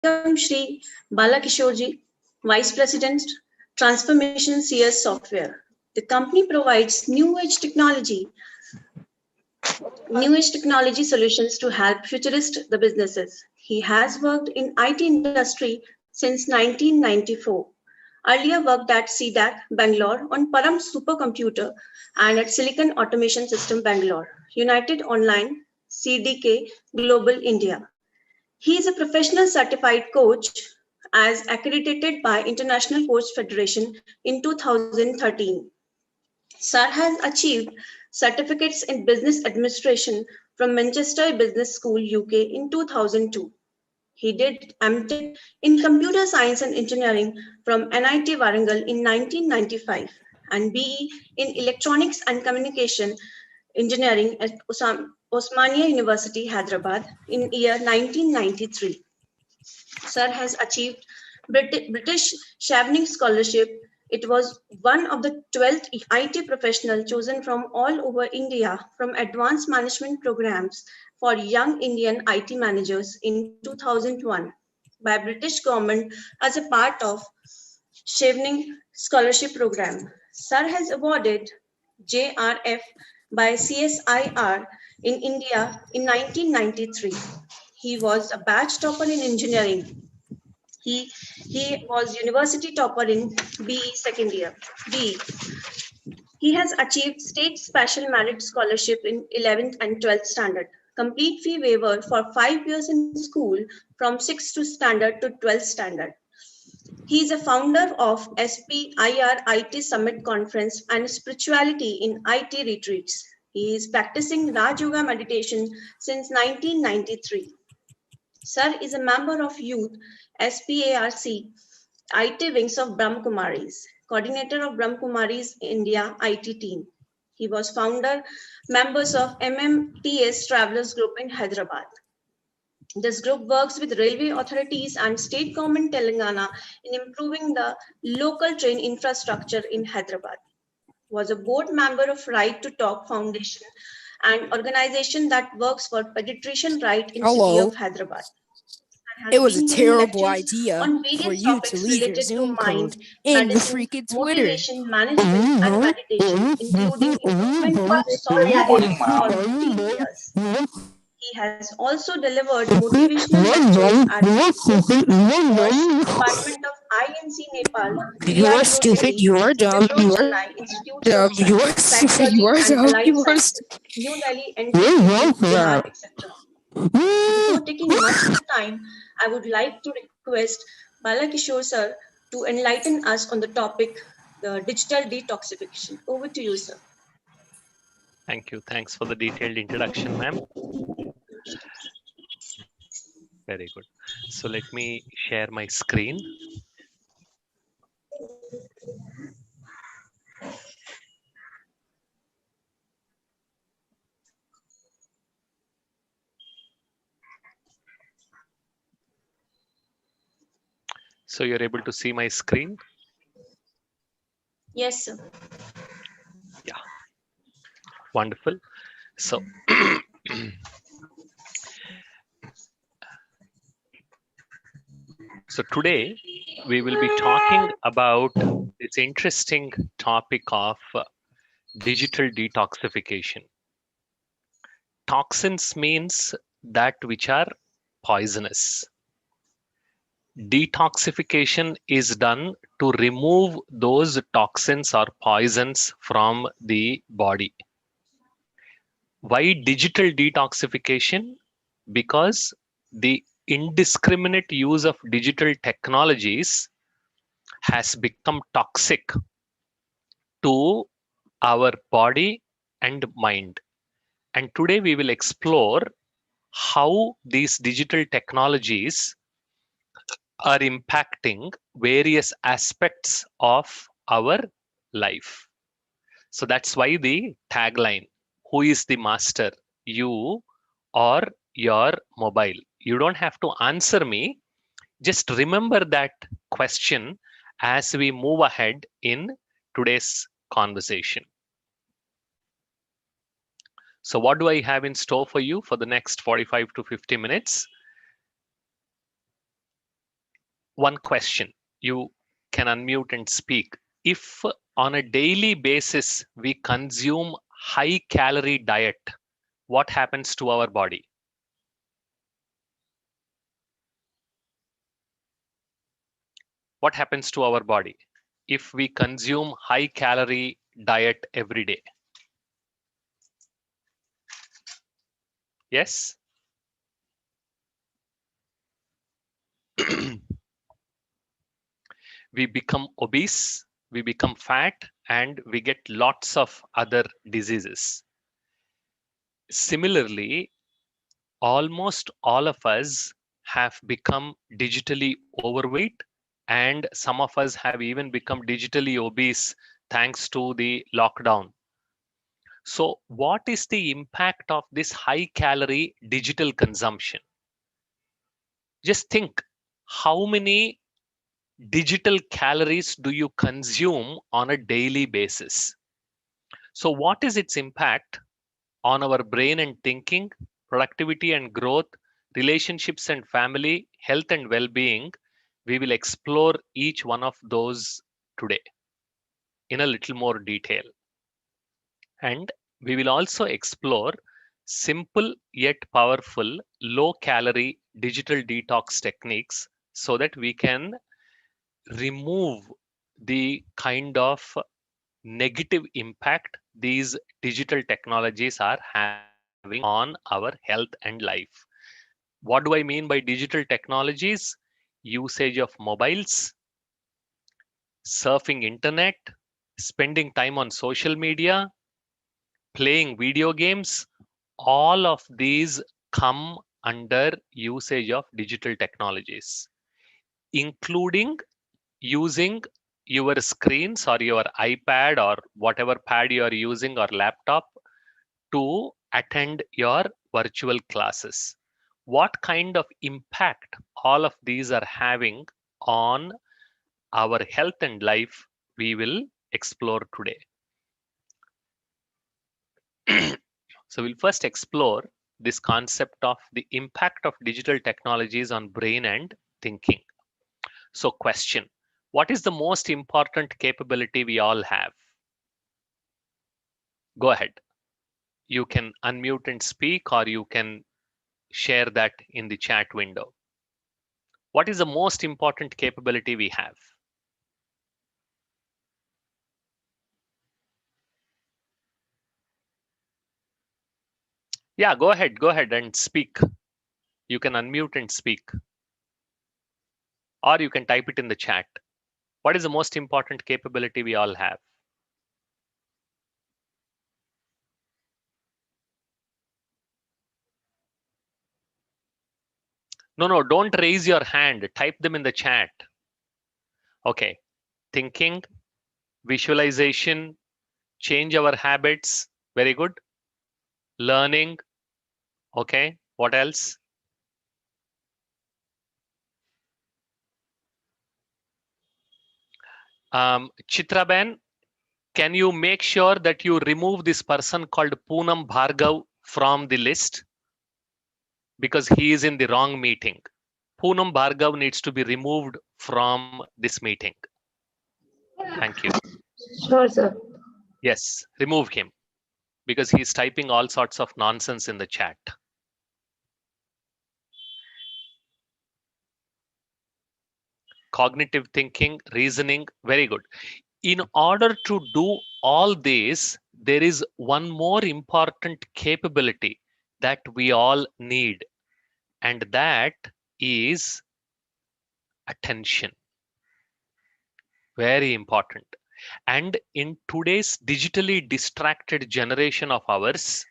welcome Shri Balakishore ji, Vice President, Transformation CS Software. The company provides new age technology solutions to help futurist the businesses. He has worked in IT industry since 1994. Earlier worked at CDAC Bangalore on Param supercomputer and at Silicon Automation System Bangalore, United Online CDK Global India. He is a professional certified coach as accredited by International Coach Federation in 2013. Sir has achieved certificates in business administration from Manchester Business School, UK in 2002. He did MTech in computer science and engineering from NIT Warangal in 1995 and BE in electronics and communication engineering at Osmania University, Hyderabad in year 1993. Sir has achieved British Chevening Scholarship. It was one of the 12th IT professionals chosen from all over India from advanced management programs for young Indian IT managers in 2001 by British government as a part of Chevening Scholarship Program. Sir has awarded JRF by CSIR in India in 1993. He was a batch topper in engineering. He was university topper in BE second year. BE. He has achieved state special merit scholarship in 11th and 12th standard. Complete fee waiver for 5 years in school from 6th to standard to 12th standard. He is a founder of SPIR IT Summit Conference and Spirituality in IT Retreats. He is practicing Raj Yoga meditation since 1993. Sir is a member of Youth SPARC IT Wings of Brahm Kumaris, coordinator of Brahm Kumaris India IT team. He was founder, members of MMTS Travelers Group in Hyderabad. This group works with railway authorities and state government Telangana in improving the local train infrastructure in Hyderabad. Was a board member of Right to Talk Foundation, an organization that works for pediatrician right in city of Hello. Hyderabad. It Has was a been giving terrible lectures idea on for various you to topics leave your related to Zoom mind, code in the medicine, freaking Twitter. motivation, management, and meditation, including improvement of soft skills for 15 years. He has also delivered motivational lectures at Department of INC Nepal, You are DRDO stupid. Delhi, You are dumb. Wipro You are Chennai, Institutes of dumb. You are stupid. You Psychology are and dumb. Allied You are Sciences, stupid. New Delhi, NTPC, Bihar, etc. Before taking much more time, I would like to request Balakishore sir to enlighten us on the topic, the digital detoxification. Over to you, sir. Thank you. Thanks for the detailed introduction, ma'am. Very good. So let me share my screen. So you're able to see my screen? Yes, sir. Yeah. Wonderful. So so today we will be talking about this interesting topic of digital detoxification. Toxins means that which are poisonous. Detoxification is done to remove those toxins or poisons from the body. Why digital detoxification? Because the indiscriminate use of digital technologies has become toxic to our body and mind. And today we will explore how these digital technologies are impacting various aspects of our life. So that's why the tagline, who is the master, you or your mobile? You don't have to answer me. Just remember that question as we move ahead in today's conversation. So what do I have in store for you for the next 45 to 50 minutes? one question. You can unmute and speak. If on a daily basis we consume high calorie diet, what happens to our body? What happens to our body if we consume high calorie diet every day? Yes? We become obese, we become fat, and we get lots of other diseases. Similarly, almost all of us have become digitally overweight, and some of us have even become digitally obese thanks to the lockdown. So, what is the impact of this high calorie digital consumption? Just think, how many digital calories do you consume on a daily basis? So, what is its impact on our brain and thinking, productivity and growth, relationships and family, health and well being? We will explore each one of those today in a little more detail. And we will also explore simple yet powerful low calorie digital detox techniques so that we can remove the kind of negative impact these digital technologies are having on our health and life. What do I mean by digital technologies? Usage of mobiles, surfing internet, spending time on social media, playing video games, all of these come under usage of digital technologies, including using your screens or your iPad or whatever pad you are using or laptop to attend your virtual classes. What kind of impact all of these are having on our health and life, we will explore today. So we'll first explore this concept of the impact of digital technologies on brain and thinking. So question, what is the most important capability we all have? Go ahead. You can unmute and speak, or you can share that in the chat window. What is the most important capability we have? Yeah, go ahead and speak. You can unmute and speak, or you can type it in the chat. What is the most important capability we all have? No, don't raise your hand. Type them in the chat. Okay. Thinking, visualization, change our habits. Very good. Learning. Okay. What else? Chitraben, can you make sure that you remove this person called Poonam Bhargav from the list? Because he is in the wrong meeting. Poonam Bhargav needs to be removed from this meeting. Thank you. Sure, sir. Yes, remove him because he's typing all sorts of nonsense in the chat. Cognitive thinking, reasoning, very good. In order to do all this, there is one more important capability that we all need, and that is attention. Very important. And in today's digitally distracted generation of ours,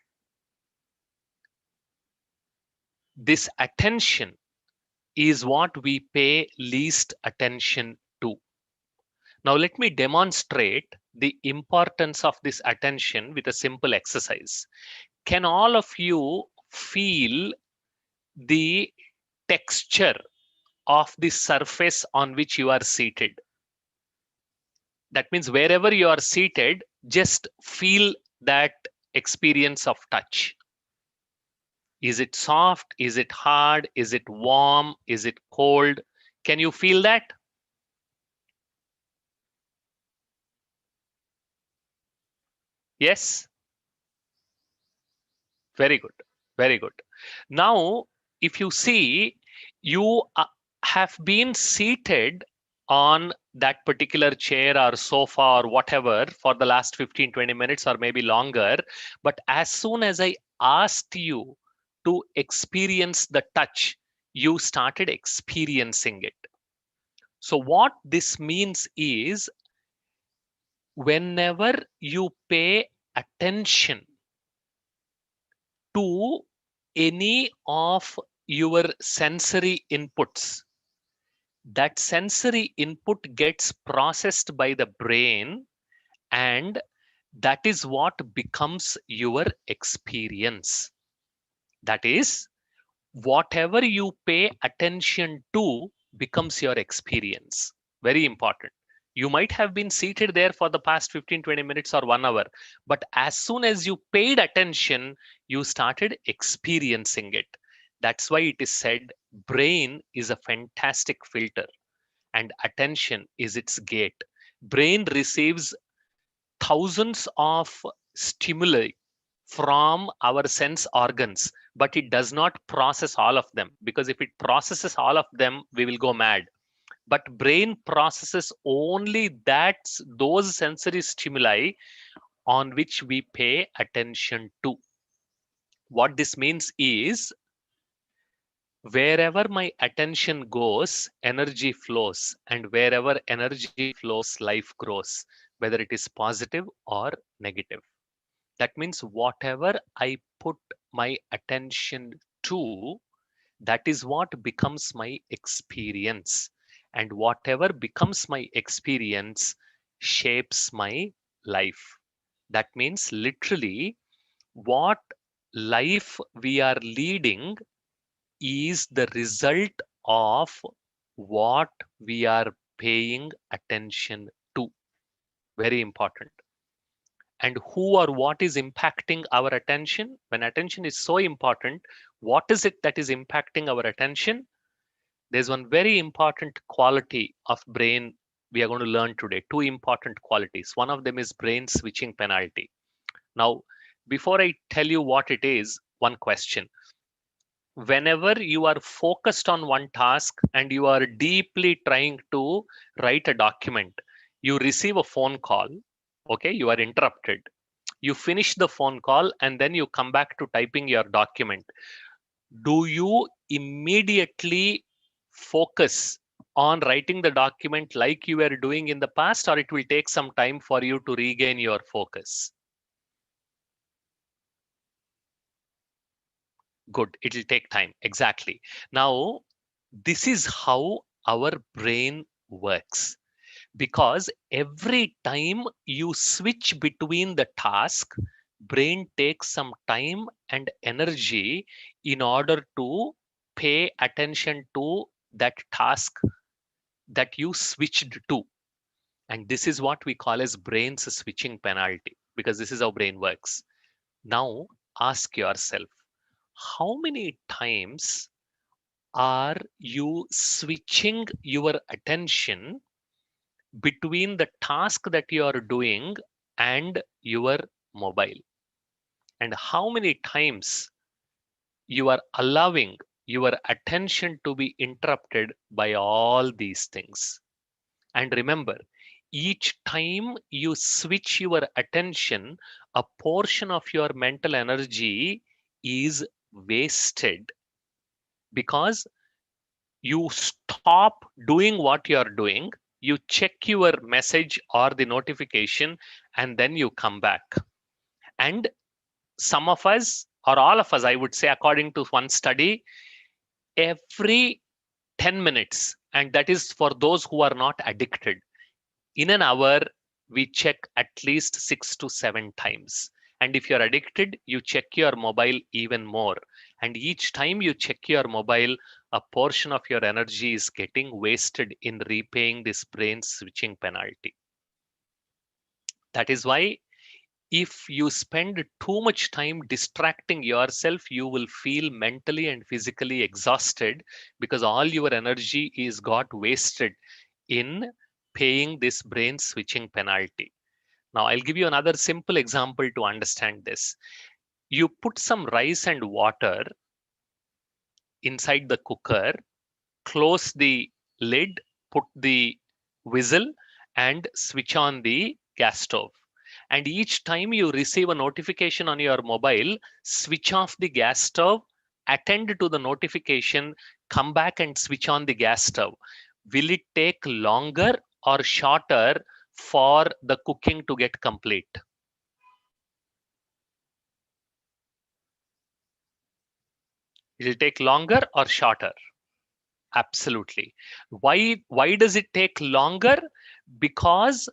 this attention is what we pay least attention to. Now, let me demonstrate the importance of this attention with a simple exercise. Can all of you feel the texture of the surface on which you are seated? That means wherever you are seated, just feel that experience of touch. Is it soft? Is it hard? Is it warm? Is it cold? Can you feel that? Yes? Very good. Very good. Now, if you see, you have been seated on that particular chair or sofa or whatever for the last 15-20 minutes or maybe longer. But as soon as I asked you to experience the touch, you started experiencing it. So what this means is, whenever you pay attention to any of your sensory inputs, that sensory input gets processed by the brain, and that is what becomes your experience. That is, whatever you pay attention to becomes your experience. Very important. You might have been seated there for the past 15-20 minutes or 1 hour, but as soon as you paid attention, you started experiencing it. That's why it is said brain is a fantastic filter and attention is its gate. Brain receives thousands of stimuli from our sense organs, but it does not process all of them, because if it processes all of them, we will go mad. But brain processes only those sensory stimuli on which we pay attention to. What this means is, wherever my attention goes, energy flows, and wherever energy flows, life grows, whether it is positive or negative. That means whatever I put my attention to, that is what becomes my experience. And whatever becomes my experience shapes my life. That means literally, what life we are leading is the result of what we are paying attention to. Very important. And who or what is impacting our attention? When attention is so important, what is it that is impacting our attention? There's one very important quality of brain we are going to learn today. Two important qualities. One of them is brain switching penalty. Now, before I tell you what it is, one question. Whenever you are focused on one task and you are deeply trying to write a document, you receive a phone call. Okay, you are interrupted. You finish the phone call and then you come back to typing your document. Do you immediately focus on writing the document like you were doing in the past, or it will take some time for you to regain your focus? Good, it will take time. Exactly. Now, this is how our brain works. Because every time you switch between the task, brain takes some time and energy in order to pay attention to that task that you switched to. And this is what we call as brain's switching penalty, because this is how brain works. Now ask yourself, how many times are you switching your attention between the task that you are doing and your mobile? And how many times you are allowing your attention to be interrupted by all these things? And remember, each time you switch your attention, a portion of your mental energy is wasted, because you stop doing what you're doing, you check your message or the notification, and then you come back. And some of us, or all of us, I would say, according to one study, every 10 minutes, and that is for those who are not addicted, in an hour, we check at least 6 to 7 times. And if you're addicted, you check your mobile even more. And each time you check your mobile, a portion of your energy is getting wasted in repaying this brain switching penalty. That is why if you spend too much time distracting yourself, you will feel mentally and physically exhausted because all your energy is got wasted in paying this brain switching penalty. Now, I'll give you another simple example to understand this. You put some rice and water inside the cooker, close the lid, put the whistle, and switch on the gas stove. And each time you receive a notification on your mobile, switch off the gas stove, attend to the notification, come back and switch on the gas stove. Will it take longer or shorter for the cooking to get complete? Will it take longer or shorter? Absolutely. Why does it take longer? Because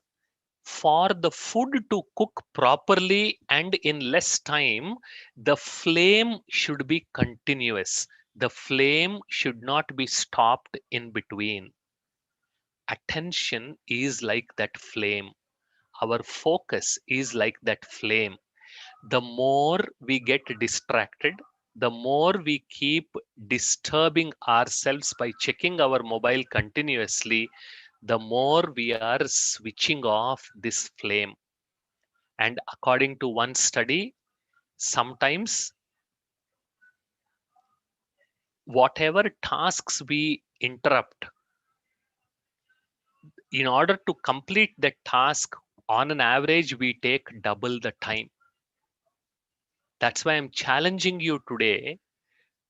for the food to cook properly and in less time, the flame should be continuous. The flame should not be stopped in between. Attention is like that flame. Our focus is like that flame. The more we get distracted, the more we keep disturbing ourselves by checking our mobile continuously, the more we are switching off this flame. And according to one study, sometimes whatever tasks we interrupt, in order to complete that task, on an average, we take double the time. That's why I'm challenging you today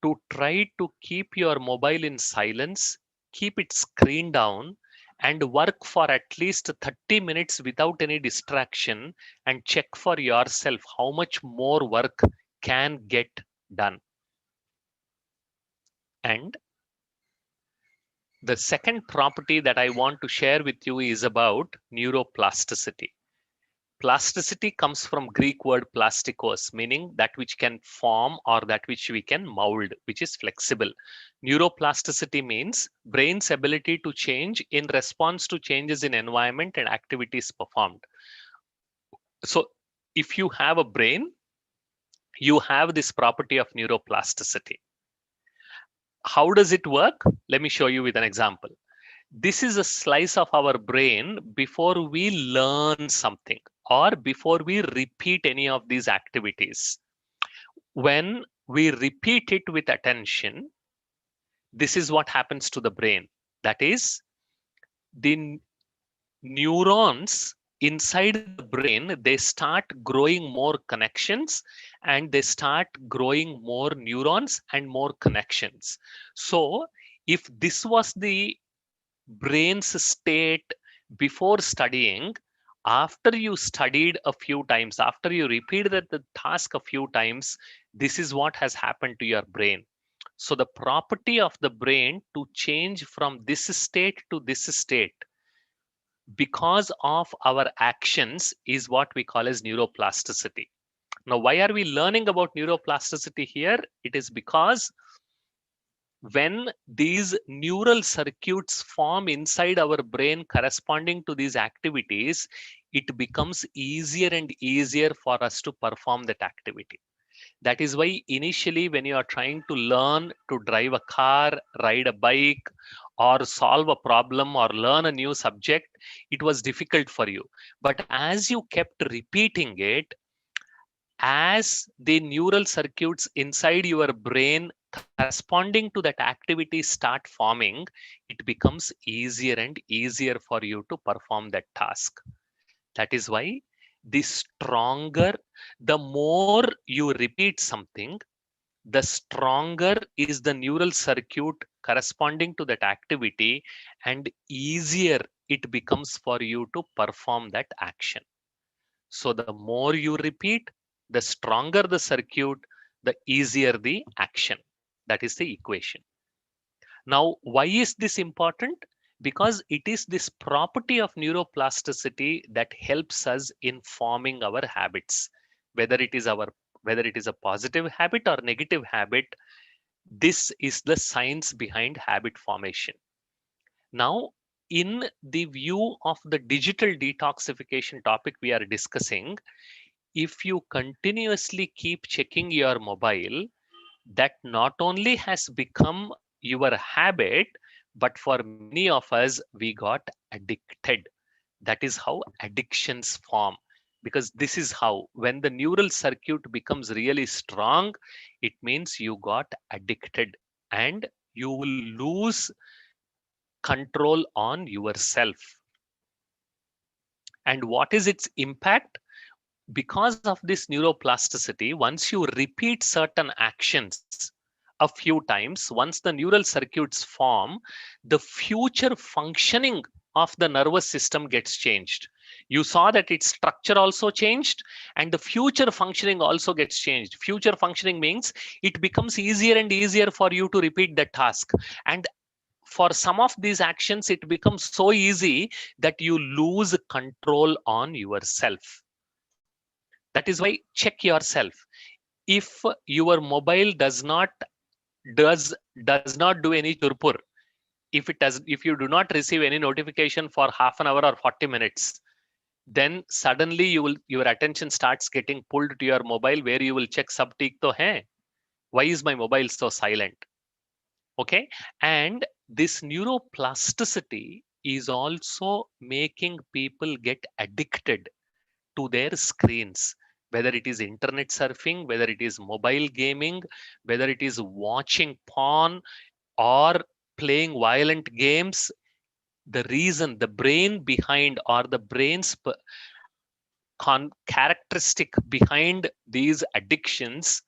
to try to keep your mobile in silence, keep its screen down, and work for at least 30 minutes without any distraction, and check for yourself how much more work can get done. And the second property that I want to share with you is about neuroplasticity. Plasticity comes from Greek word plastikos, meaning that which can form or that which we can mold, which is flexible. Neuroplasticity means brain's ability to change in response to changes in environment and activities performed. So if you have a brain, you have this property of neuroplasticity. How does it work? Let me show you with an example. This is a slice of our brain before we learn something or before we repeat any of these activities. When we repeat it with attention, this is what happens to the brain. That is, the neurons inside the brain, they start growing more connections and they start growing more neurons and more connections. So if this was the brain's state before studying, after you studied a few times, after you repeated the task a few times, this is what has happened to your brain. So the property of the brain to change from this state to this state because of our actions is what we call as neuroplasticity. Now, why are we learning about neuroplasticity here? It is because when these neural circuits form inside our brain corresponding to these activities, it becomes easier and easier for us to perform that activity. That is why initially when you are trying to learn to drive a car, ride a bike, or solve a problem or learn a new subject, it was difficult for you. But as you kept repeating it, as the neural circuits inside your brain corresponding to that activity start forming, it becomes easier and easier for you to perform that task. That is why the stronger, the more you repeat something, the stronger is the neural circuit corresponding to that activity and easier it becomes for you to perform that action. So the more you repeat, the stronger the circuit, the easier the action. That is the equation. Now, why is this important? Because it is this property of neuroplasticity that helps us in forming our habits, whether it is a positive habit or negative habit. This is the science behind habit formation. Now, in the view of the digital detoxification topic we are discussing, if you continuously keep checking your mobile, that not only has become your habit, but for many of us, we got addicted. That is how addictions form. Because this is how, when the neural circuit becomes really strong, it means you got addicted and you will lose control on yourself. And what is its impact? Because of this neuroplasticity, once you repeat certain actions a few times, once the neural circuits form, the future functioning of the nervous system gets changed. You saw that its structure also changed and the future functioning also gets changed. Future functioning means it becomes easier and easier for you to repeat the task. And for some of these actions, it becomes so easy that you lose control on yourself. That is why check yourself. If your mobile does not do any churpur, if you do not receive any notification for half an hour or 40 minutes, then suddenly your attention starts getting pulled to your mobile, where you will check sab theek to hai, why is my mobile so silent? Okay. And this neuroplasticity is also making people get addicted to their screens, whether it is internet surfing, whether it is mobile gaming, whether it is watching porn or playing violent games. The reason, the brain behind, or the brain's characteristic behind these addictions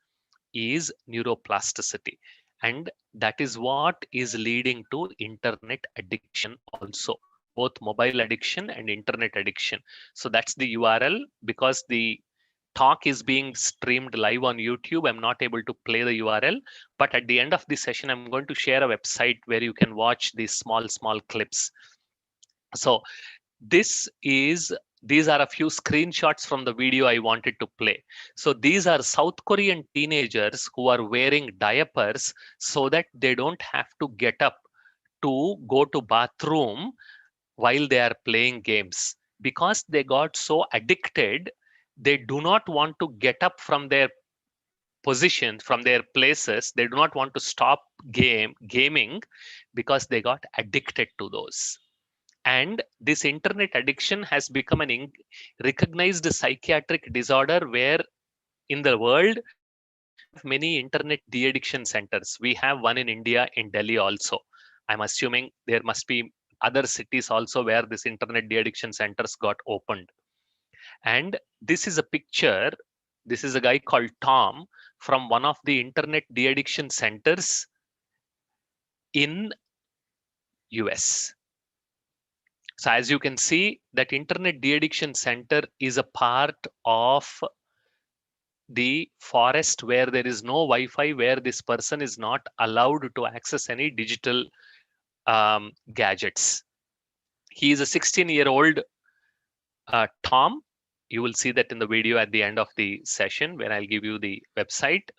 is neuroplasticity. And that is what is leading to internet addiction also, both mobile addiction and internet addiction. So that's the URL. Because the talk is being streamed live on YouTube, I'm not able to play the URL, but at the end of this session, I'm going to share a website where you can watch these small clips. So these are a few screenshots from the video I wanted to play. So these are South Korean teenagers who are wearing diapers so that they don't have to get up to go to bathroom while they are playing games. Because they got so addicted, they do not want to get up from their position, from their places. They do not want to stop gaming because they got addicted to those. And this internet addiction has become an recognized psychiatric disorder, where in the world we have many internet de-addiction centers. We have one in India, in Delhi also. I'm assuming there must be other cities also where this internet de-addiction centers got opened. And this is a picture. This is a guy called Tom from one of the internet de-addiction centers in US. So as you can see, that internet de-addiction center is a part of the forest where there is no Wi-Fi, where this person is not allowed to access any digital gadgets. He is a 16-year-old Tom. You will see that in the video at the end of the session, where I'll give you the website.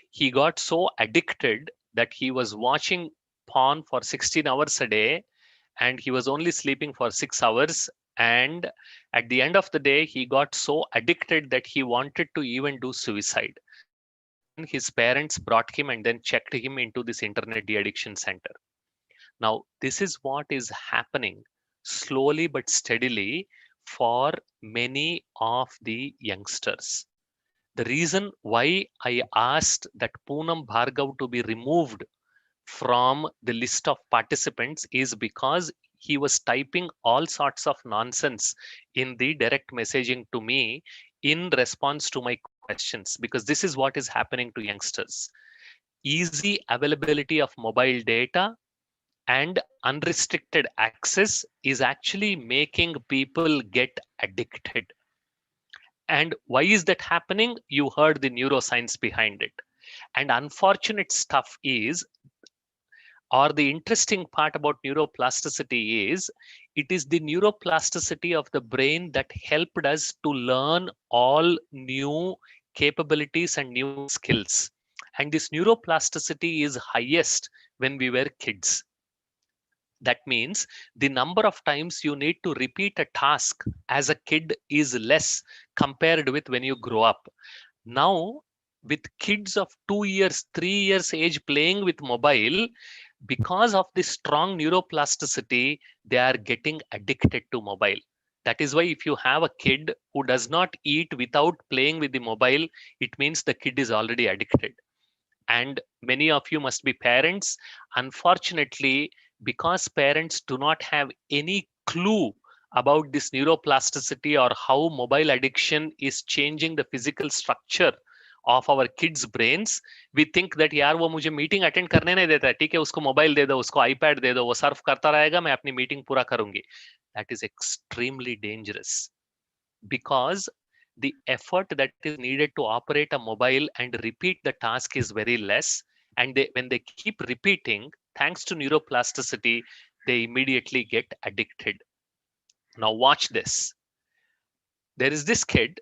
He got so addicted that he was watching porn for 16 hours a day, and he was only sleeping for 6 hours. And at the end of the day, he got so addicted that he wanted to even do suicide. That's when his parents brought him and then checked him into this internet de-addiction center. Now, this is what is happening slowly but steadily for many of the youngsters. The reason why I asked that Poonam Bhargav to be removed from the list of participants is because he was typing all sorts of nonsense in the direct messaging to me in response to my questions. Because this is what is happening to youngsters. Easy availability of mobile data and unrestricted access is actually making people get addicted. And why is that happening? You heard the neuroscience behind it. And unfortunate stuff is, or the interesting part about neuroplasticity is, it is the neuroplasticity of the brain that helped us to learn all new capabilities and new skills. And this neuroplasticity is highest when we were kids. That means the number of times you need to repeat a task as a kid is less compared with when you grow up. Now, with kids of 2 years, 3 years age playing with mobile, because of the strong neuroplasticity, they are getting addicted to mobile. That is why if you have a kid who does not eat without playing with the mobile, it means the kid is already addicted. And many of you must be parents. Unfortunately, because parents do not have any clue about this neuroplasticity or how mobile addiction is changing the physical structure of our kids brains, we think that यार वो मुझे meeting attend करने नहीं देता है, ठीक है उसको मोबाइल दे दो, उसको आईपैड दे दो, वो सर्फ करता रहेगा, मैं अपनी मीटिंग पूरा करूंगी. That is extremely dangerous, because the effort that is needed to operate a mobile and repeat the task is very less. And when they keep repeating, thanks to neuroplasticity, they immediately get addicted. Now watch this. There is this kid,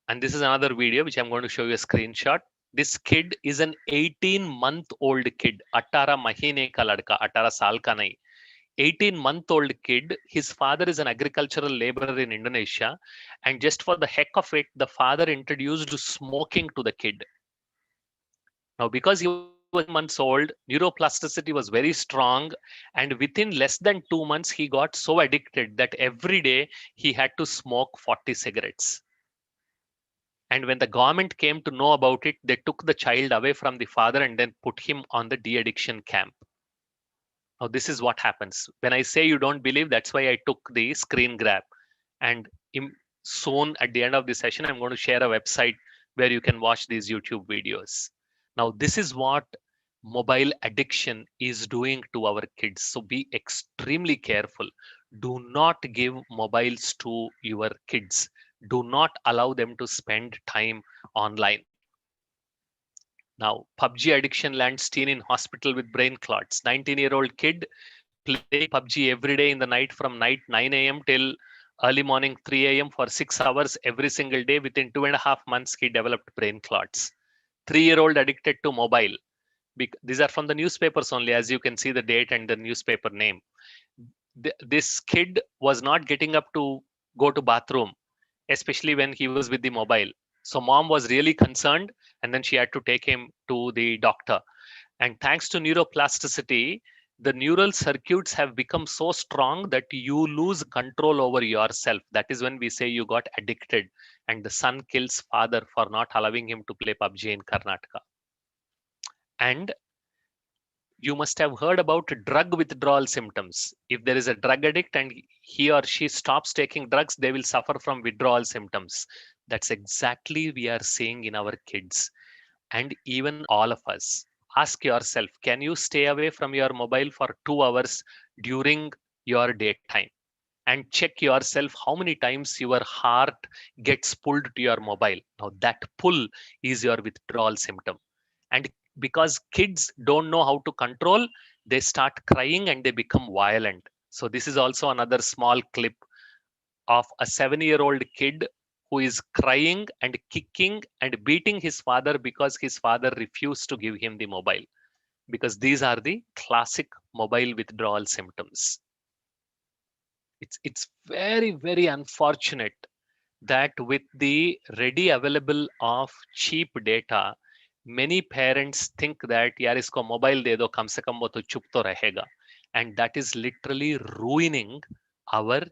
and this is another video which I'm going to show you a screenshot. This kid is an 18-month-old kid. 18 mahine ka ladka, 18 saal ka nahi. 18-month-old kid. His father is an agricultural laborer in Indonesia, and just for the heck of it, the father introduced smoking to the kid. Now, because he was months old, neuroplasticity was very strong, and within less than 2 months, he got so addicted that every day he had to smoke 40 cigarettes. And when the government came to know about it, they took the child away from the father and then put him on the de-addiction camp. Now, this is what happens. When I say you don't believe, that's why I took the screen grab. And soon at the end of the session, I'm going to share a website where you can watch these YouTube videos. Now, this is what mobile addiction is doing to our kids. So be extremely careful. Do not give mobiles to your kids. Do not allow them to spend time online. Now, PUBG addiction lands teen in hospital with brain clots. 19-year-old kid playing PUBG every day in the night from night 9 a.m. till early morning 3 a.m. for 6 hours every single day. Within 2.5 months, he developed brain clots. 3-year-old addicted to mobile. These are from the newspapers only, as you can see the date and the newspaper name. This kid was not getting up to go to bathroom, especially when he was with the mobile. So mom was really concerned, and then she had to take him to the doctor. And thanks to neuroplasticity, the neural circuits have become so strong that you lose control over yourself. That is when we say you got addicted, and the son kills father for not allowing him to play PUBG in Karnataka. And you must have heard about drug withdrawal symptoms. If there is a drug addict and he or she stops taking drugs, they will suffer from withdrawal symptoms. That's exactly we are seeing in our kids, and even all of us. Ask yourself, can you stay away from your mobile for 2 hours during your daytime? And check yourself how many times your heart gets pulled to your mobile. Now that pull is your withdrawal symptom. And because kids don't know how to control, they start crying and they become violent. So this is also another small clip of a 7-year-old kid who is crying and kicking and beating his father because his father refused to give him the mobile. Because these are the classic mobile withdrawal symptoms. It's very, very unfortunate that with the ready available of cheap data, many parents think that yaar isko mobile de do, kam se kam wo to chup to rahega. And that is literally ruining our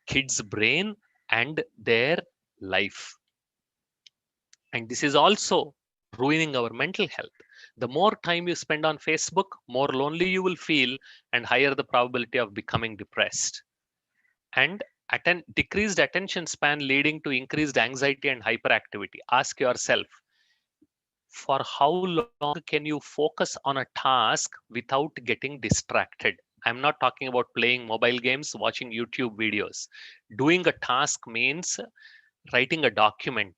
kids' brain and their life. And this is also ruining our mental health. The more time you spend on Facebook, more lonely you will feel and higher the probability of becoming depressed. And decreased attention span leading to increased anxiety and hyperactivity. Ask yourself, for how long can you focus on a task without getting distracted? I'm not talking about playing mobile games, watching YouTube videos. Doing a task means writing a document,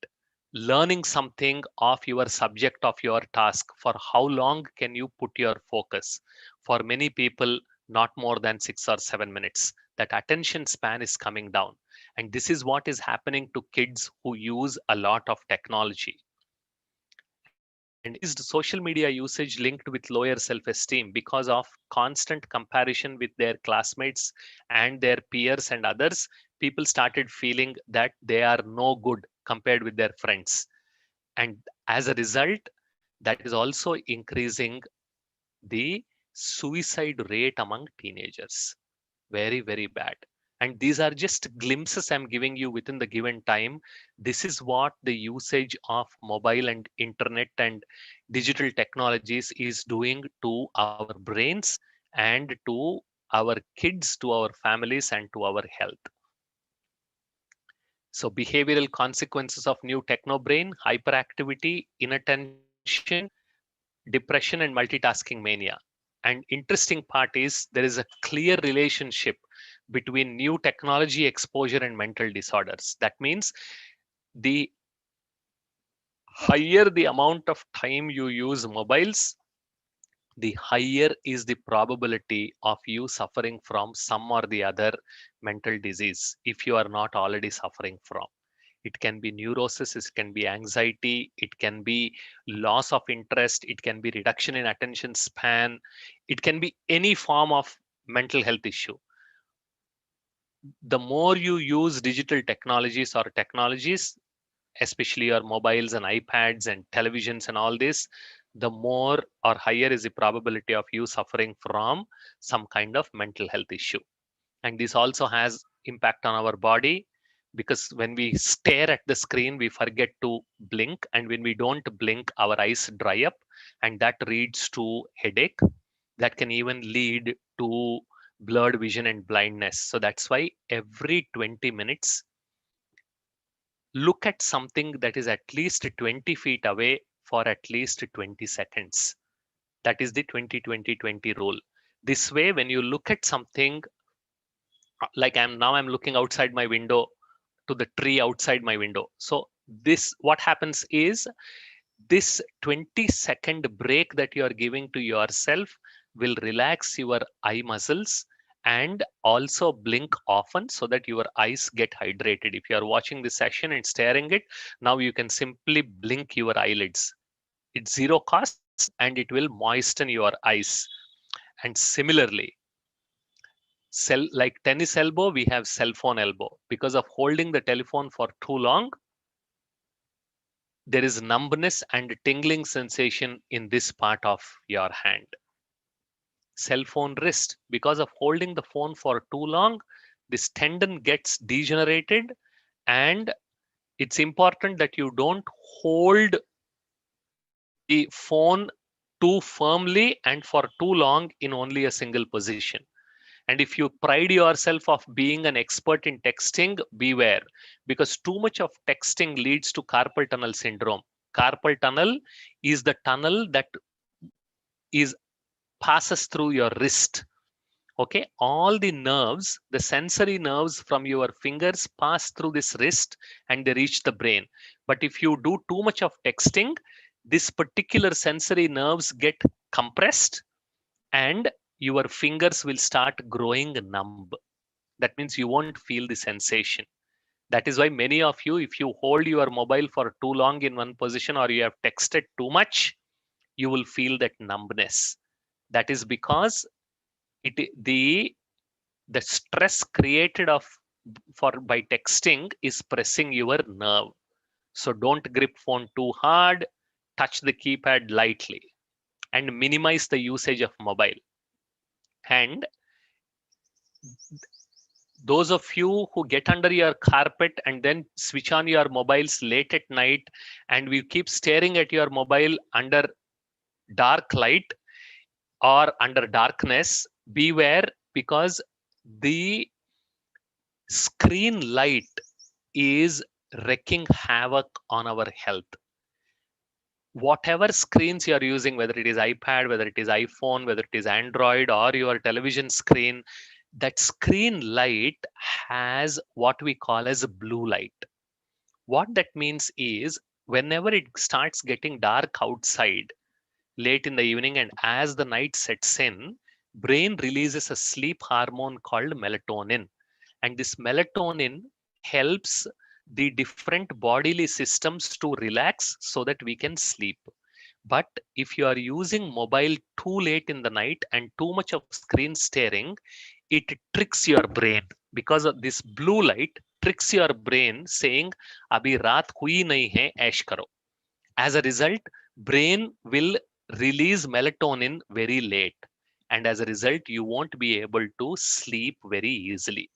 learning something of your subject of your task. For how long can you put your focus? For many people, not more than 6 or 7 minutes. That attention span is coming down. And this is what is happening to kids who use a lot of technology. And is the social media usage linked with lower self-esteem because of constant comparison with their classmates and their peers and others? People started feeling that they are no good compared with their friends. And as a result, that is also increasing the suicide rate among teenagers. Very, very bad. And these are just glimpses I'm giving you within the given time. This is what the usage of mobile and internet and digital technologies is doing to our brains and to our kids, to our families, and to our health. So behavioral consequences of new techno brain: hyperactivity, inattention, depression, and multitasking mania. And interesting part is there is a clear relationship between new technology exposure and mental disorders. That means the higher the amount of time you use mobiles, the higher is the probability of you suffering from some or the other mental disease if you are not already suffering from. It can be neurosis, it can be anxiety, it can be loss of interest, it can be reduction in attention span, it can be any form of mental health issue. The more you use digital technologies or technologies, especially your mobiles and iPads and televisions and all this, the more or higher is the probability of you suffering from some kind of mental health issue. And this also has impact on our body, because when we stare at the screen we forget to blink, and when we don't blink our eyes dry up, and that leads to headache, that can even lead to blurred vision and blindness. So that's why every 20 minutes look at something that is at least 20 feet away for at least 20 seconds. That is the 20-20-20 rule. This way, when you look at something, like I'm looking outside my window to the tree outside my window. So this, what happens is, this 20-second break that you are giving to yourself will relax your eye muscles and also blink often so that your eyes get hydrated. If you are watching this session and staring it, now you can simply blink your eyelids. It's zero cost and it will moisten your eyes. And similarly, like tennis elbow, we have cell phone elbow. Because of holding the telephone for too long, there is numbness and tingling sensation in this part of your hand. Cell phone wrist, because of holding the phone for too long, this tendon gets degenerated, and it's important that you don't hold the phone too firmly and for too long in only a single position. And if you pride yourself of being an expert in texting, beware, because too much of texting leads to carpal tunnel syndrome. Carpal tunnel is the tunnel that is passes through your wrist. Okay, all the nerves, the sensory nerves from your fingers pass through this wrist and they reach the brain. But if you do too much of texting, this particular sensory nerves get compressed and your fingers will start growing numb. That means you won't feel the sensation. That is why many of you, if you hold your mobile for too long in one position or you have texted too much, you will feel that numbness. That is because the stress created by texting is pressing your nerve. So don't grip phone too hard, touch the keypad lightly, and minimize the usage of mobile. And those of you who get under your carpet and then switch on your mobiles late at night, and we keep staring at your mobile under dark light or under darkness, beware, because the screen light is wreaking havoc on our health. Whatever screens you are using, whether it is iPad, whether it is iPhone, whether it is Android or your television screen, that screen light has what we call as a blue light. What that means is, whenever it starts getting dark outside late in the evening and as the night sets in, brain releases a sleep hormone called melatonin. And this melatonin helps the different bodily systems to relax so that we can sleep. But if you are using mobile too late in the night and too much of screen staring, it tricks your brain, because of this blue light tricks your brain saying abhi raat hui nahi hai, ash karo. As a result, brain will release melatonin very late, and as a result you won't be able to sleep very easily.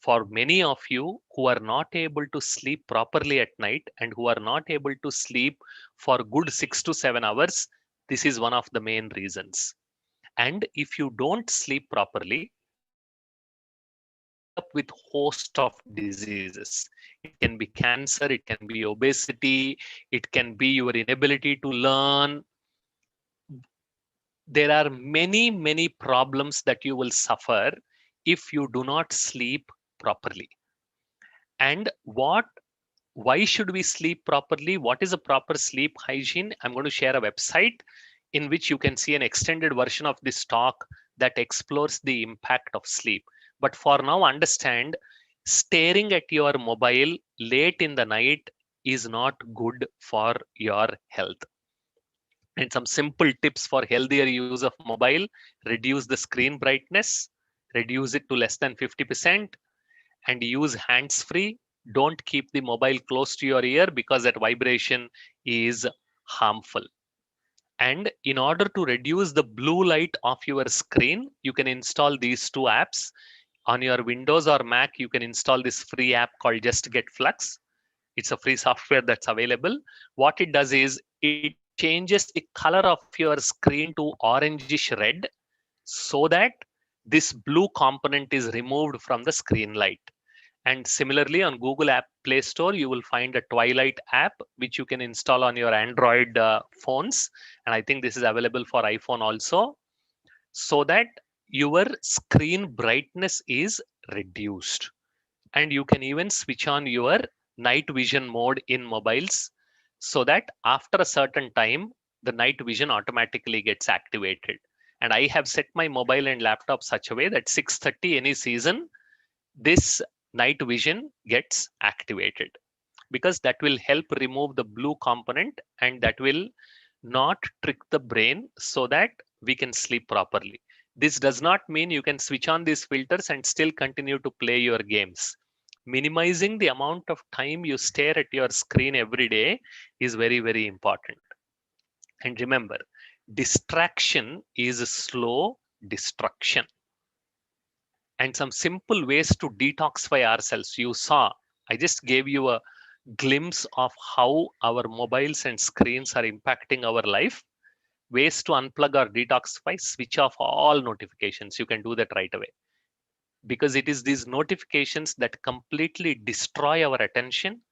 For many of you who are not able to sleep properly at night and who are not able to sleep for good 6 to 7 hours, this is one of the main reasons. And if you don't sleep properly, you will end up with host of diseases. It can be cancer, it can be obesity, it can be your inability to learn. There are many problems that you will suffer if you do not sleep properly. And why should we sleep properly? What is a proper sleep hygiene? I'm going to share a website in which you can see an extended version of this talk that explores the impact of sleep. But for now, understand, staring at your mobile late in the night is not good for your health. And some simple tips for healthier use of mobile: reduce the screen brightness, reduce it to less than 50%, and use hands free. Don't keep the mobile close to your ear because that vibration is harmful. And in order to reduce the blue light of your screen, you can install these two apps. On your Windows or Mac, you can install this free app called Just Get Flux. It's a free software that's available. What it does is it changes the color of your screen to orangish red so that this blue component is removed from the screen light. And similarly, on Google App Play Store, you will find a Twilight app, which you can install on your Android phones. And I think this is available for iPhone also, so that your screen brightness is reduced. And you can even switch on your night vision mode in mobiles so that after a certain time, the night vision automatically gets activated. And I have set my mobile and laptop such a way that 6:30 any season, this night vision gets activated, because that will help remove the blue component and that will not trick the brain so that we can sleep properly. This does not mean you can switch on these filters and still continue to play your games. Minimizing the amount of time you stare at your screen every day is very important. And remember, distraction is slow destruction. And some simple ways to detoxify ourselves. You saw, I just gave you a glimpse of how our mobiles and screens are impacting our life. Ways to unplug or detoxify: switch off all notifications. You can do that right away, because it is these notifications that completely destroy our attention.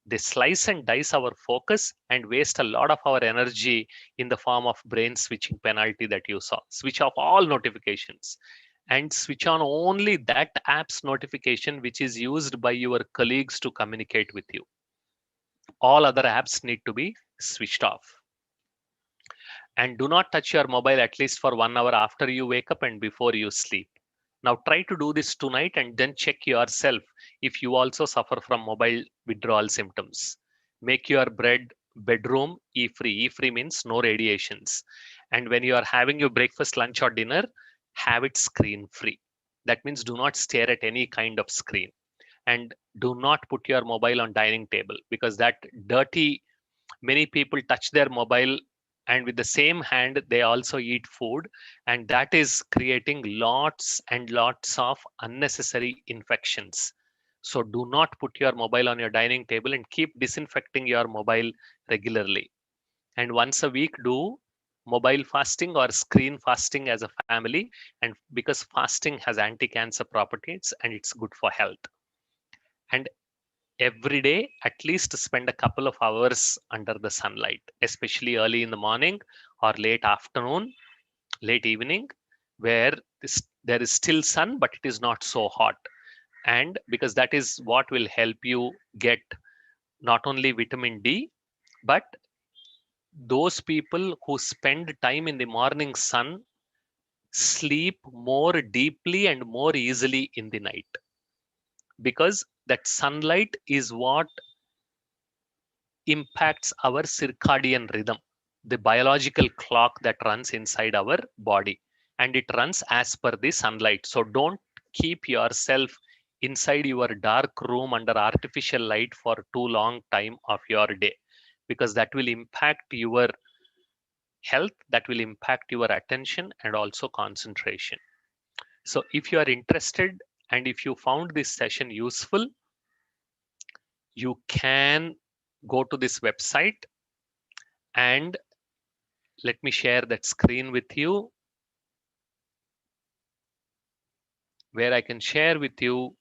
They slice and dice our focus and waste a lot of our energy in the form of brain switching penalty that you saw. Switch off all notifications and switch on only that app's notification which is used by your colleagues to communicate with you. All other apps need to be switched off. And do not touch your mobile at least for 1 hour after you wake up and before you sleep. Now try to do this tonight and then check yourself if you also suffer from mobile withdrawal symptoms. Make your bedroom E-free. E-free means no radiations. And when you are having your breakfast, lunch, or dinner, have it screen free. That means do not stare at any kind of screen. And do not put your mobile on dining table, because that dirty, many people touch their mobile and with the same hand they also eat food, and that is creating lots and lots of unnecessary infections. So do not put your mobile on your dining table and keep disinfecting your mobile regularly. And once a week, do mobile fasting or screen fasting as a family, and because fasting has anti-cancer properties and it's good for health. And every day at least spend a couple of hours under the sunlight, especially early in the morning or late afternoon, late evening, where there is still sun but it is not so hot. And because that is what will help you get not only vitamin D, but those people who spend time in the morning sun sleep more deeply and more easily in the night, because that sunlight is what impacts our circadian rhythm. the biological clock that runs inside our body, and it runs as per the sunlight. So don't keep yourself inside your dark room under artificial light for too long time of your day, because that will impact your health, that will impact your attention and also concentration. So if you are interested and if you found this session useful, you can go to this website, and let me share that screen with you, where I can share with you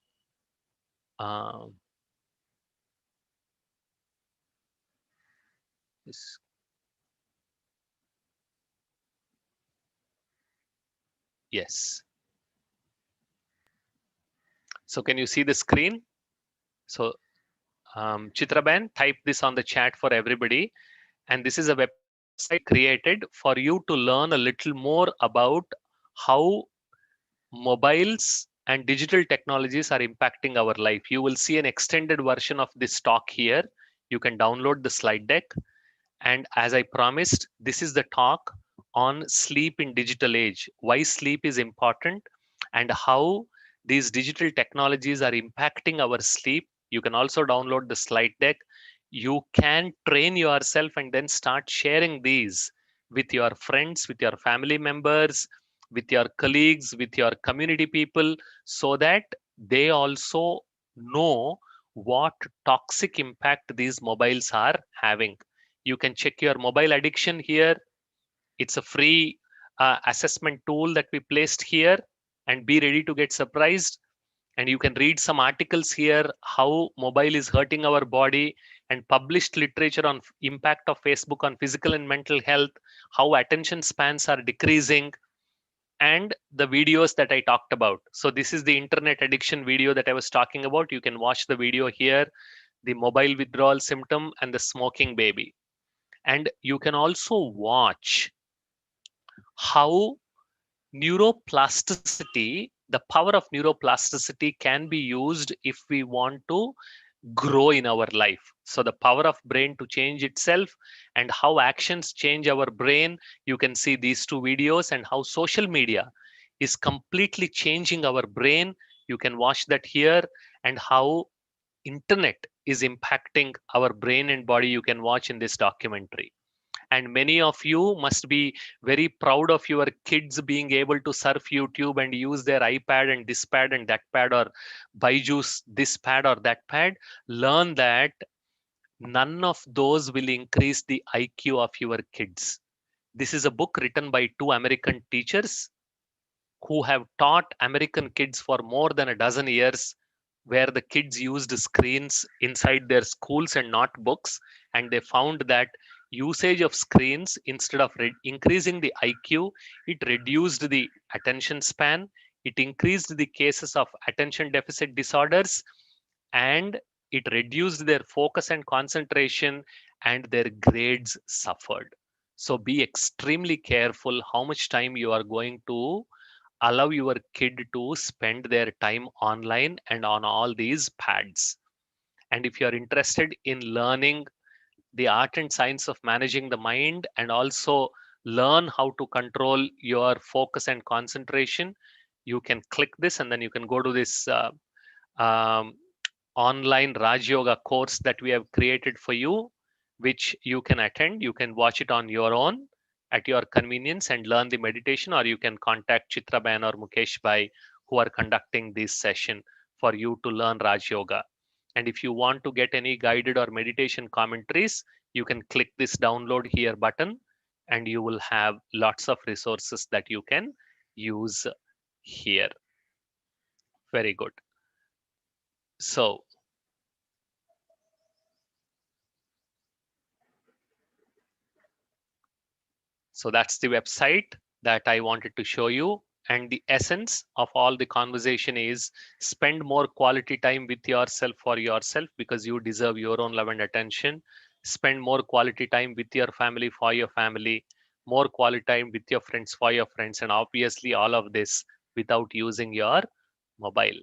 this. Yes. So can you see the screen? So Chitraban, type this on the chat for everybody. And this is a website created for you to learn a little more about how mobiles and digital technologies are impacting our life. You will see an extended version of this talk here. You can download the slide deck. And as I promised, this is the talk on sleep in digital age, why sleep is important and how these digital technologies are impacting our sleep. You can also download the slide deck. You can train yourself and then start sharing these with your friends, with your family members, with your colleagues, with your community people, so that they also know what toxic impact these mobiles are having. You can check your mobile addiction here. It's a free assessment tool that we placed here, and be ready to get surprised. And you can read some articles here, how mobile is hurting our body, and published literature on impact of Facebook on physical and mental health, how attention spans are decreasing, and the videos that I talked about. So this is the internet addiction video that I was talking about. You can watch the video here, the mobile withdrawal symptom and the smoking baby. And you can also watch how neuroplasticity, the power of neuroplasticity can be used if we want to grow in our life. So the power of brain to change itself and how actions change our brain. You can see these two videos, and how social media is completely changing our brain. You can watch that here. And how internet is impacting our brain and body, you can watch in this documentary. And many of you must be very proud of your kids being able to surf YouTube and use their iPad and this pad and that pad, or Byju's this pad or that pad. Learn that none of those will increase the IQ of your kids. This is a book written by two American teachers who have taught American kids for more than a dozen years, where the kids used screens inside their schools and not books. And they found that usage of screens, instead of increasing the IQ, it reduced the attention span, it increased the cases of attention deficit disorders, and it reduced their focus and concentration, and their grades suffered. So be extremely careful how much time you are going to allow your kid to spend their time online and on all these pads. And if you are interested in learning the art and science of managing the mind, and also learn how to control your focus and concentration, you can click this, and then you can go to this um, online Raj Yoga course that we have created for you, which you can attend. You can watch it on your own at your convenience and learn the meditation, or you can contact Chitraban or Mukesh Bhai, who are conducting this session, for you to learn Raj Yoga. And if you want to get any guided or meditation commentaries, you can click this download here button, and you will have lots of resources that you can use here. Very good. So that's the website that I wanted to show you. And the essence of all the conversation is spend more quality time with yourself for yourself, because you deserve your own love and attention. Spend more quality time with your family for your family, more quality time with your friends for your friends, and obviously all of this without using your mobile.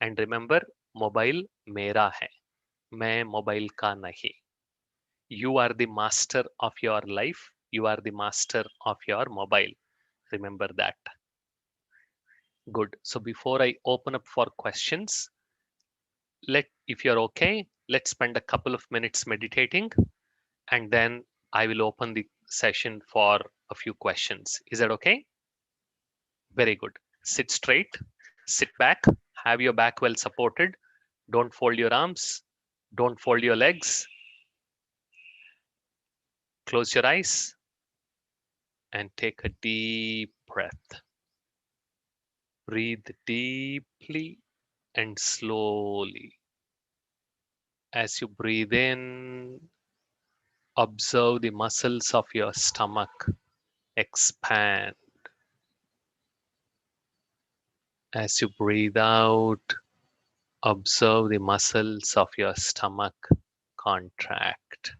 And remember, mobile mera hai, main mobile ka nahi. You are the master of your life. You are the master of your mobile. Remember that. Good. So before I open up for questions, if you're okay, let's spend a couple of minutes meditating, and then I will open the session for a few questions. Is that okay? Very good. Sit straight, sit back, have your back well supported. Don't fold your arms. Don't fold your legs. Close your eyes and take a deep breath. Breathe deeply and slowly. As you breathe in, observe the muscles of your stomach expand. As you breathe out, observe the muscles of your stomach contract.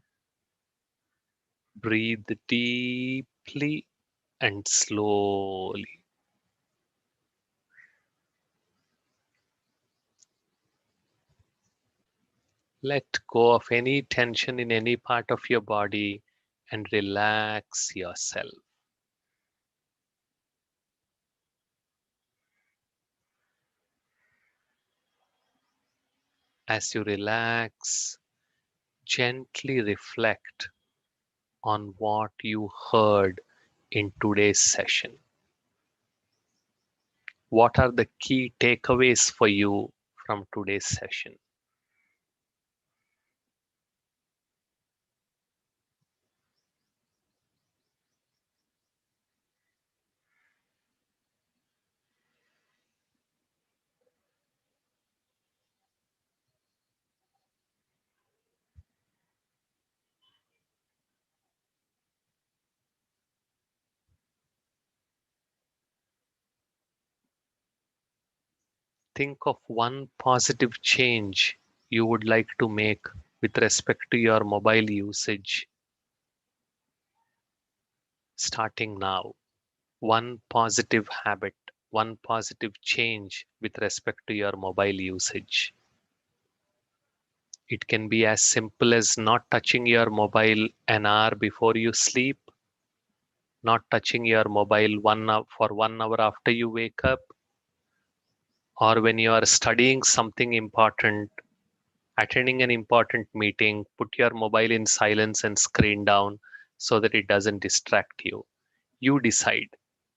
Breathe deeply and slowly. Let go of any tension in any part of your body and relax yourself. As you relax, gently reflect on what you heard in today's session. What are the key takeaways for you from today's session? Think of one positive change you would like to make with respect to your mobile usage starting now. One positive habit, one positive change with respect to your mobile usage. It can be as simple as not touching your mobile an hour before you sleep, not touching your mobile 1 hour for 1 hour after you wake up, or when you are studying something important, attending an important meeting, put your mobile in silence and screen down so that it doesn't distract you. You decide.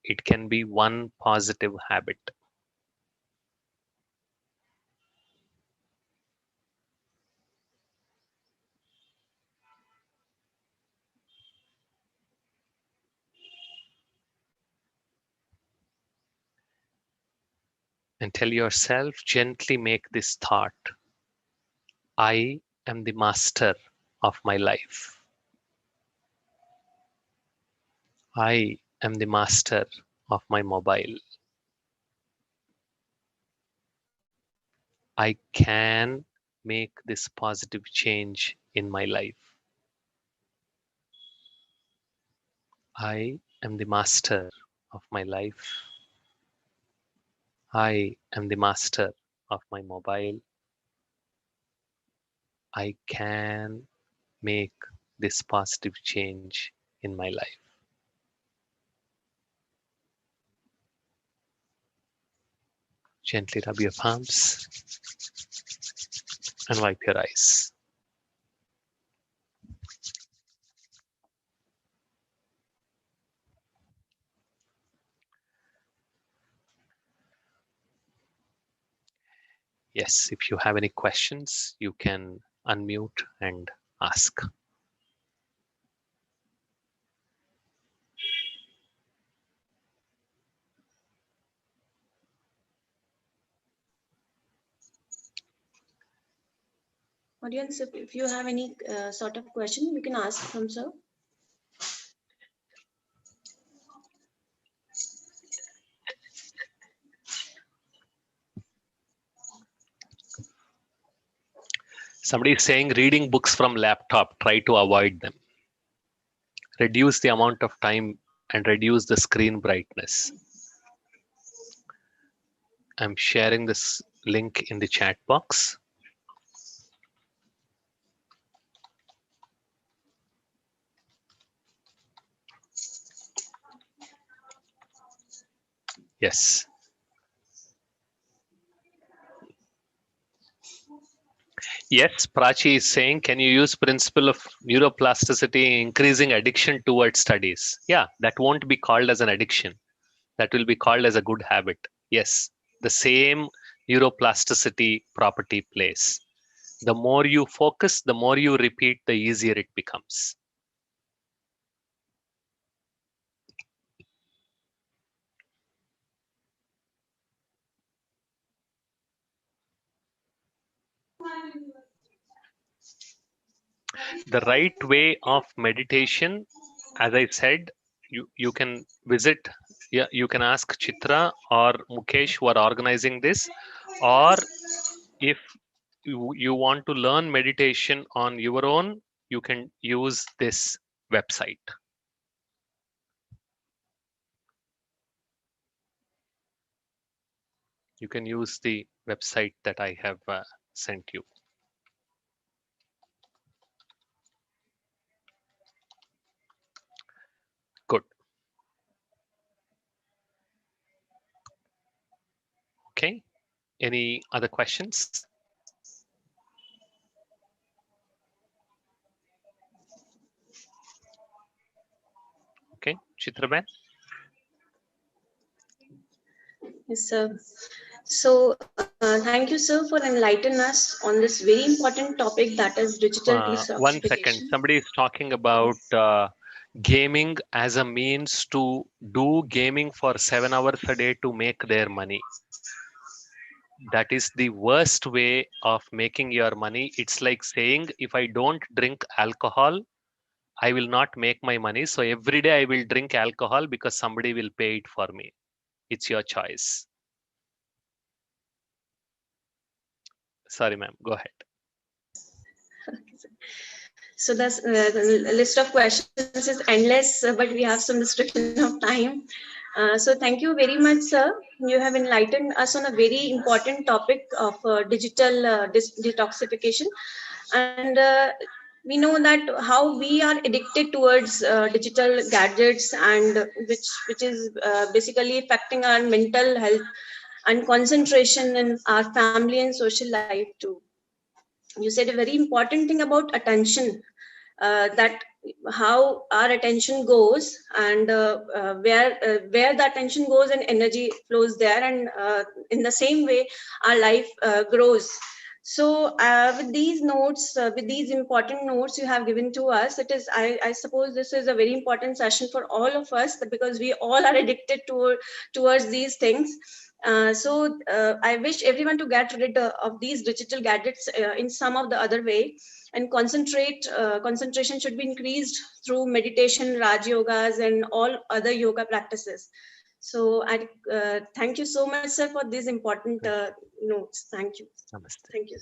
It can be one positive habit. And tell yourself, gently make this thought: I am the master of my life. I am the master of my mobile. I can make this positive change in my life. I am the master of my life. I am the master of my mobile. I can make this positive change in my life. Gently rub your palms and wipe your eyes. Yes, if you have any questions, you can unmute and ask. Audience, if you have any sort of question, you can ask from sir. Somebody is saying reading books from laptop, try to avoid them. Reduce the amount of time and reduce the screen brightness. I'm sharing this link in the chat box. Yes. Yes, Prachi is saying, can you use principle of neuroplasticity in increasing addiction towards studies? Yeah, that won't be called as an addiction. That will be called as a good habit. Yes, the same neuroplasticity property plays. The more you focus, the more you repeat, the easier it becomes. The right way of meditation, as I said, you can visit, yeah, you can ask Chitra or Mukesh who are organizing this, or if you want to learn meditation on your own, you can use this website. You can use the website that I have sent you. Good. Okay. Any other questions? Okay, Chitraben. Yes, sir. So, thank you, sir, for enlightening us on this very important topic, that is digital 1 second. detoxification. Somebody is talking about gaming as a means to do gaming for 7 hours a day to make their money. That is the worst way of making your money. It's like saying, if I don't drink alcohol, I will not make my money. So every day I will drink alcohol because somebody will pay it for me. It's your choice. Sorry, ma'am. Go ahead. So the list of questions is endless, but we have some restriction of time. So thank you very much, sir. You have enlightened us on a very important topic of digital detoxification, and we know that how we are addicted towards digital gadgets, and which is basically affecting our mental health and concentration in our family and social life too. You said a very important thing about attention, that how our attention goes, and where the attention goes and energy flows there, and in the same way our life grows. So with these notes, with these important notes you have given to us, it is, I suppose this is a very important session for all of us, because we all are addicted towards these things. I wish everyone to get rid of these digital gadgets in some of the other way, and concentration should be increased through meditation, Raj yogas, and all other yoga practices. So I thank you so much, sir, for these important notes. Thank you. Namaste. Thank you.